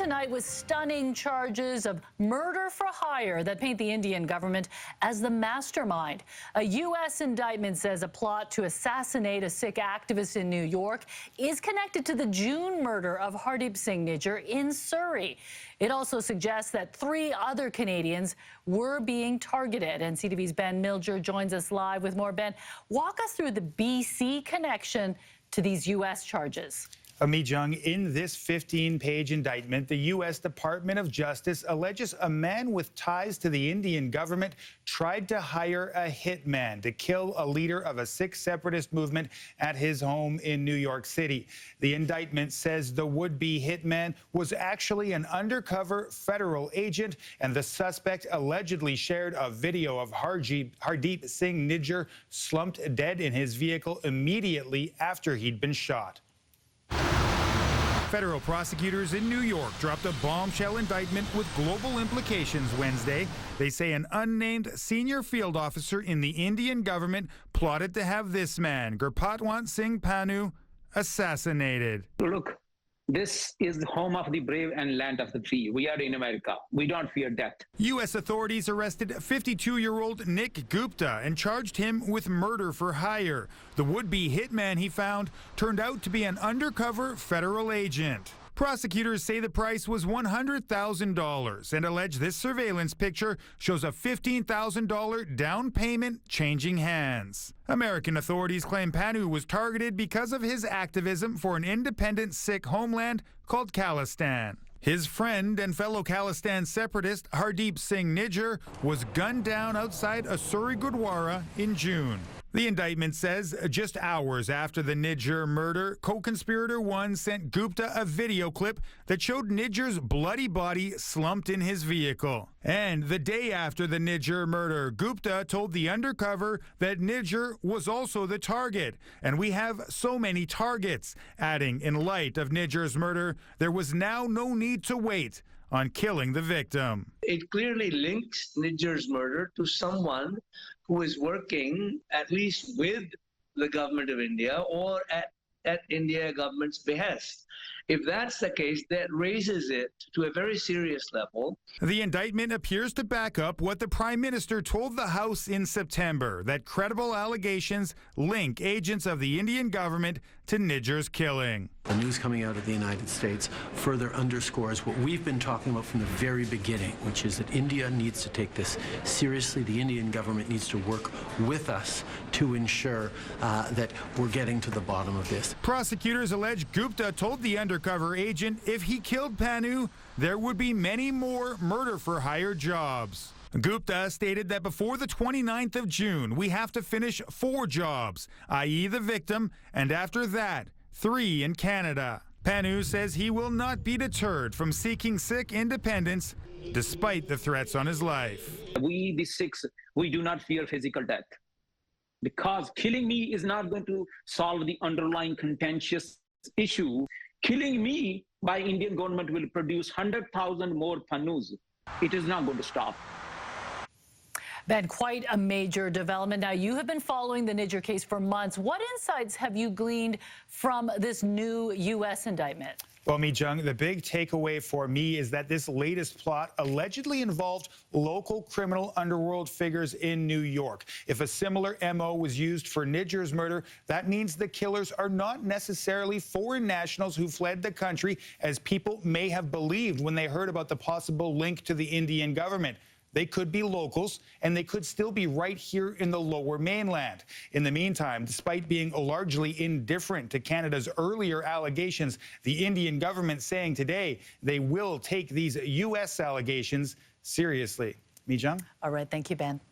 tonight with stunning charges of murder for hire that paint the Indian government as the mastermind. A U.S. indictment says a plot to assassinate a Sikh activist in New York is connected to the June murder of Hardeep Singh Nijjar in Surrey. It also suggests that 3 other Canadians were being targeted. And CTV's Ben Milger joins us live with more. Ben, walk us through the BC connection to these U.S. charges. Mi-jung, in this 15-page indictment, the U.S. Department of Justice alleges a man with ties to the Indian government tried to hire a hitman to kill a leader of a Sikh separatist movement at his home in New York City. The indictment says the would-be hitman was actually an undercover federal agent, and the suspect allegedly shared a video of Hardeep Singh Nijjar slumped dead in his vehicle immediately after he'd been shot. Federal prosecutors in New York dropped a bombshell indictment with global implications Wednesday. They say an unnamed senior field officer in the Indian government plotted to have this man, Gurpatwant Singh Pannu, assassinated. Look, this is the home of the brave and land of the free. We are in America. We don't fear death. U.S. authorities arrested 52-year-old Nick Gupta and charged him with murder for hire. The would-be hitman he found turned out to be an undercover federal agent. Prosecutors say the price was $100,000 and allege this surveillance picture shows a $15,000 down payment changing hands. American authorities claim Pannu was targeted because of his activism for an independent Sikh homeland called Khalistan. His friend and fellow Khalistan separatist Hardeep Singh Nijjar was gunned down outside a Surrey Gurdwara in June. The indictment says just hours after the Nijjar murder, co-conspirator 1 sent Gupta a video clip that showed Nijjar's bloody body slumped in his vehicle. And the day after the Nijjar murder, Gupta told the undercover that Nijjar was also the target. And we have so many targets, adding in light of Nijjar's murder, there was now no need to wait on killing the victim. It clearly links Nijjar's murder to someone who is working at least with the government of India or at India government's behest. If that's the case, that raises it to a very serious level. The indictment appears to back up what the Prime Minister told the House in September, that credible allegations link agents of the Indian government to Nijjar's killing. The news coming out of the United States further underscores what we've been talking about from the very beginning, which is that India needs to take this seriously. The Indian government needs to work with us to ensure that we're getting to the bottom of this. Prosecutors allege Gupta told the undercover agent if he killed Pannu, there would be many more murder-for-hire jobs. Gupta stated that before the 29th of June, we have to finish 4 jobs, i.e. the victim, and after that, 3 in Canada. Pannu says he will not be deterred from seeking Sikh independence despite the threats on his life. We, the Sikhs, we do not fear physical death, because killing me is not going to solve the underlying contentious issue. Killing me by Indian government will produce 100,000 more Pannus. It is not going to stop. Ben, quite a major development. Now, you have been following the Nijjar case for months. What insights have you gleaned from this new U.S. indictment? Well, Mi-jung, the big takeaway for me is that this latest plot allegedly involved local criminal underworld figures in New York. If a similar MO was used for Nijjar's murder, that means the killers are not necessarily foreign nationals who fled the country, as people may have believed when they heard about the possible link to the Indian government. They could be locals, and they could still be right here in the Lower Mainland. In the meantime, despite being largely indifferent to Canada's earlier allegations, the Indian government saying today they will take these U.S. allegations seriously. Mi-jung? All right. Thank you, Ben.